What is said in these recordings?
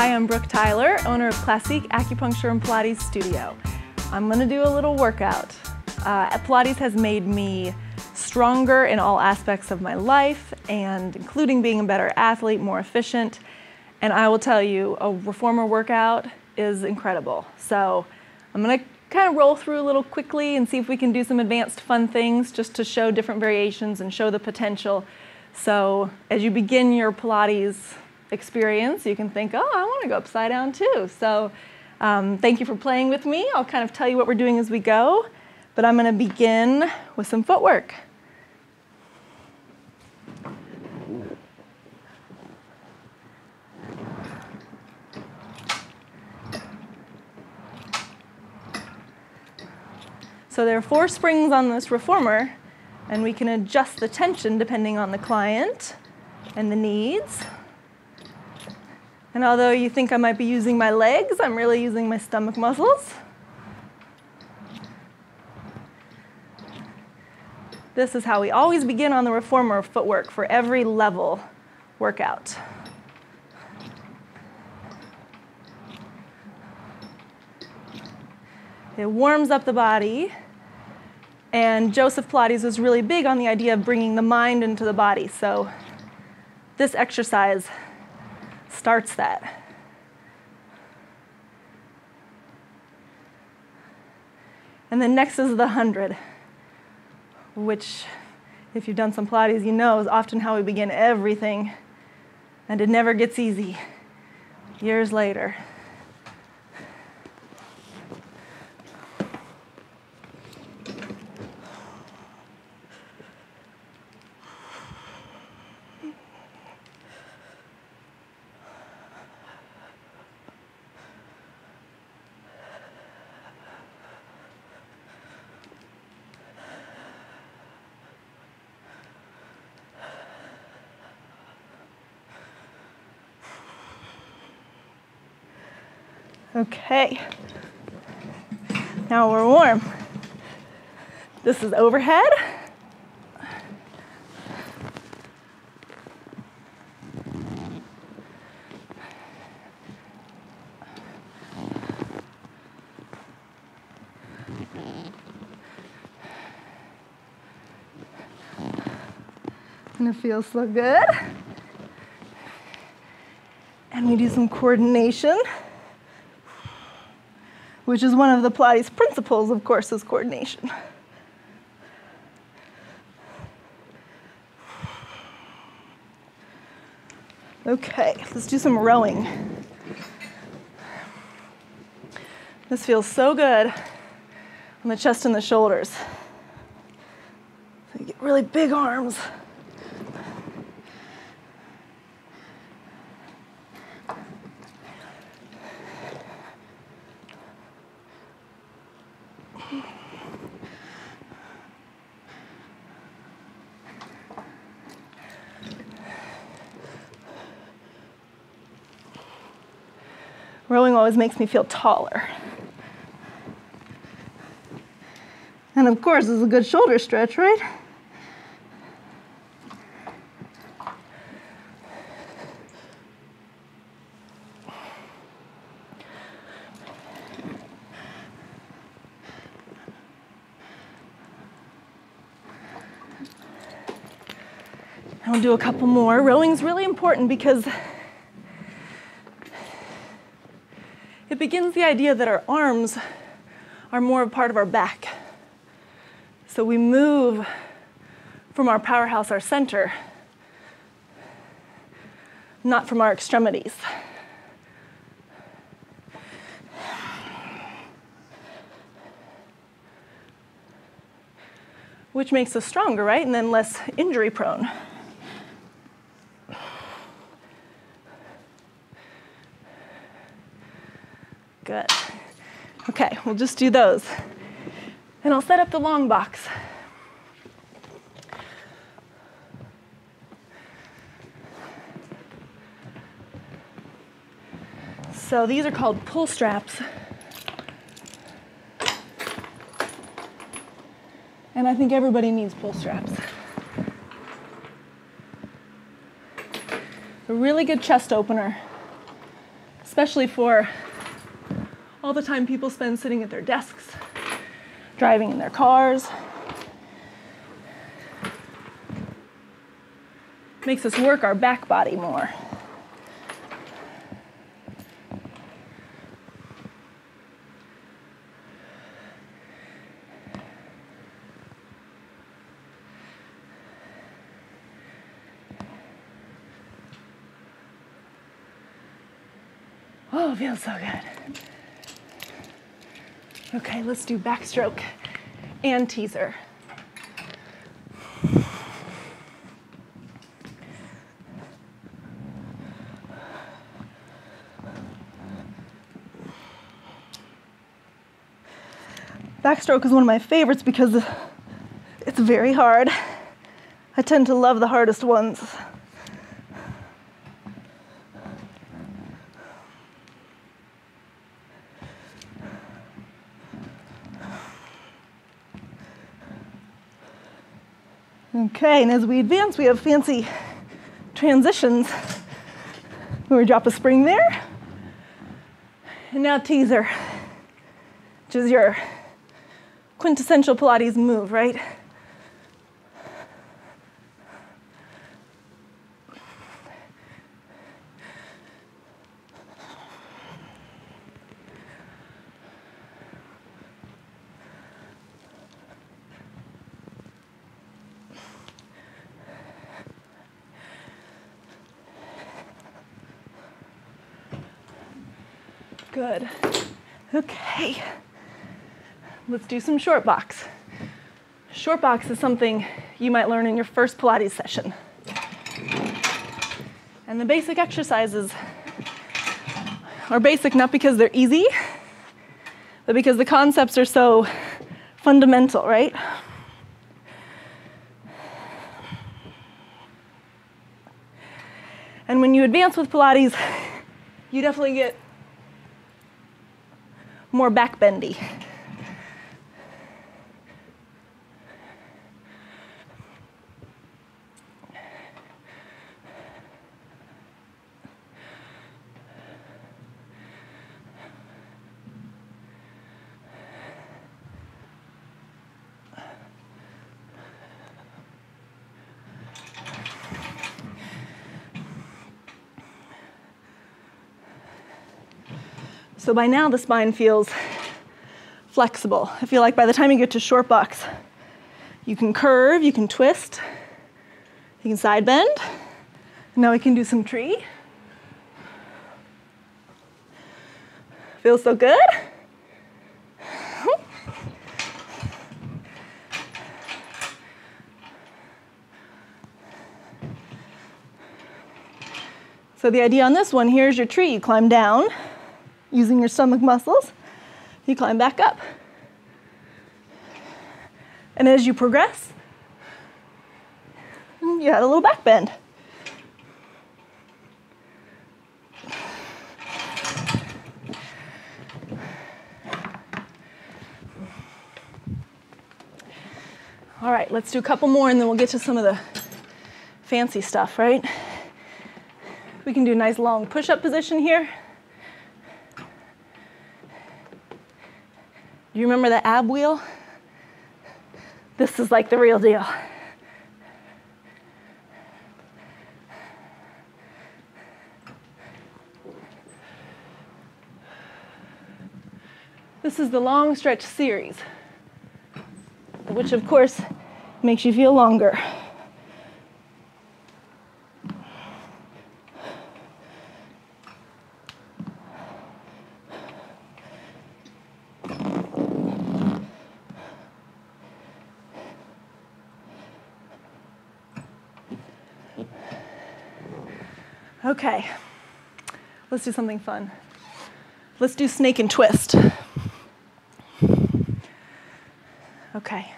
Hi, I'm Brooke Tyler, owner of Classique Acupuncture and Pilates Studio. I'm going to do a little workout. Pilates has made me stronger in all aspects of my life, and including being a better athlete, more efficient. And I will tell you, a reformer workout is incredible. So I'm going to kind of roll through a little quickly and see if we can do some advanced fun things just to show different variations and show the potential. So as you begin your Pilates experience, you can think, oh, I want to go upside down too. So thank you for playing with me. I'll kind of tell you what we're doing as we go, but I'm going to begin with some footwork. So there are 4 springs on this reformer, and we can adjust the tension depending on the client and the needs. And although you think I might be using my legs, I'm really using my stomach muscles. This is how we always begin on the reformer footwork for every level workout. It warms up the body. And Joseph Pilates was really big on the idea of bringing the mind into the body. So this exercise starts that. And then next is the 100, which, if you've done some Pilates, you know is often how we begin everything. And it never gets easy years later. Okay, now we're warm. This is overhead. And it feels so good. And we do some coordination, which is one of the Pilates principles, of course, is coordination. Okay, let's do some rowing. This feels so good on the chest and the shoulders. So you get really big arms. Rowing always makes me feel taller. And of course, it's a good shoulder stretch, right? I'll do a couple more. Rowing's really important because it begins the idea that our arms are more a part of our back. So we move from our powerhouse, our center, not from our extremities. Which makes us stronger, right? And then less injury prone. Good. Okay, we'll just do those. And I'll set up the long box. So these are called pull straps. And I think everybody needs pull straps. A really good chest opener, especially for all the time people spend sitting at their desks, driving in their cars. Makes us work our back body more. Oh, it feels so good. Okay, let's do backstroke and teaser. Backstroke is one of my favorites because it's very hard. I tend to love the hardest ones. Okay, and as we advance, we have fancy transitions where we drop a spring there. And now teaser, which is your quintessential Pilates move, right? Good. Okay. Let's do some short box. Short box is something you might learn in your first Pilates session. And the basic exercises are basic not because they're easy, but because the concepts are so fundamental, right? And when you advance with Pilates, you definitely get more back bendy. So by now the spine feels flexible. I feel like by the time you get to short box, you can curve, you can twist, you can side bend. And now we can do some tree. Feels so good. So the idea on this one, here's your tree. You climb down using your stomach muscles. You climb back up. And as you progress, you add a little back bend. All right, let's do a couple more and then we'll get to some of the fancy stuff, right? We can do a nice long push-up position here. Do you remember the ab wheel? This is like the real deal. This is the long stretch series, which of course makes you feel longer. Okay, let's do something fun. Let's do snake and twist. Okay.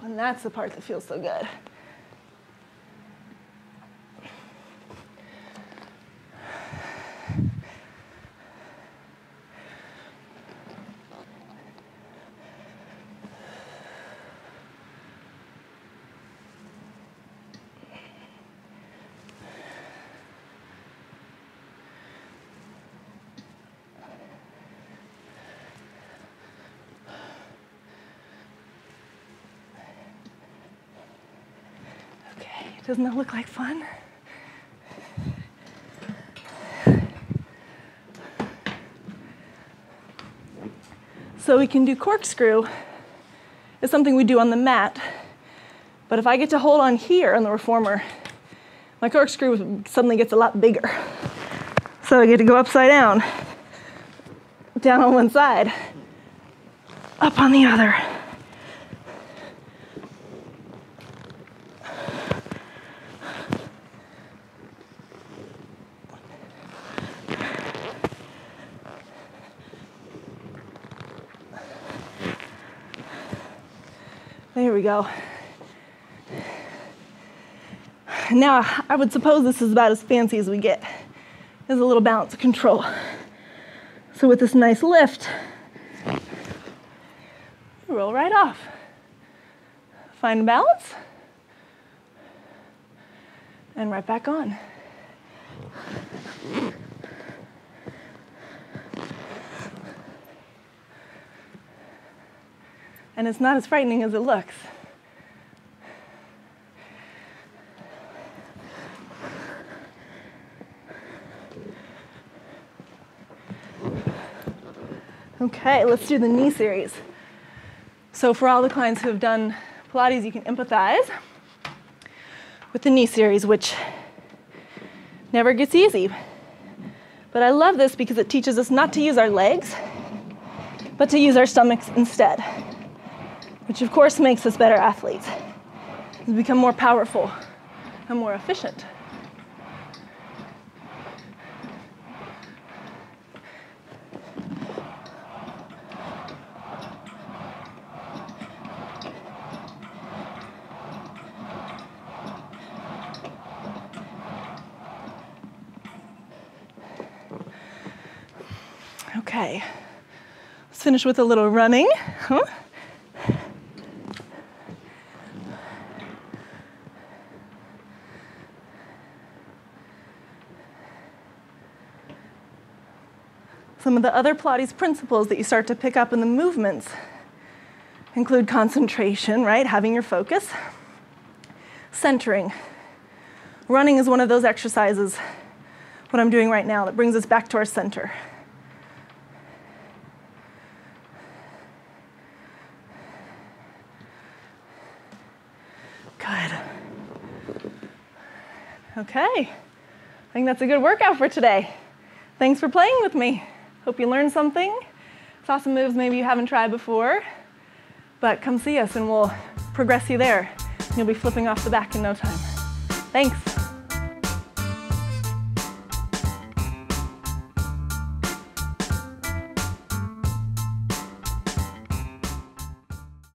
And that's the part that feels so good. Doesn't that look like fun? So we can do corkscrew. It's something we do on the mat. But if I get to hold on here on the reformer, my corkscrew suddenly gets a lot bigger. So I get to go upside down, down on one side, up on the other. There we go. Now, I would suppose this is about as fancy as we get. There's a little balance control. So with this nice lift, you roll right off. Find balance, and right back on. And it's not as frightening as it looks. Okay, let's do the knee series. So for all the clients who have done Pilates, you can empathize with the knee series, which never gets easy. But I love this because it teaches us not to use our legs, but to use our stomachs instead, which of course makes us better athletes. We become more powerful and more efficient. Okay, let's finish with a little running. Some of the other Pilates principles that you start to pick up in the movements include concentration, right? Having your focus. Centering. Running is one of those exercises, what I'm doing right now, that brings us back to our center. Good. Okay, I think that's a good workout for today. Thanks for playing with me. Hope you learned something. Saw some moves maybe you haven't tried before, but come see us and we'll progress you there. You'll be flipping off the back in no time. Thanks.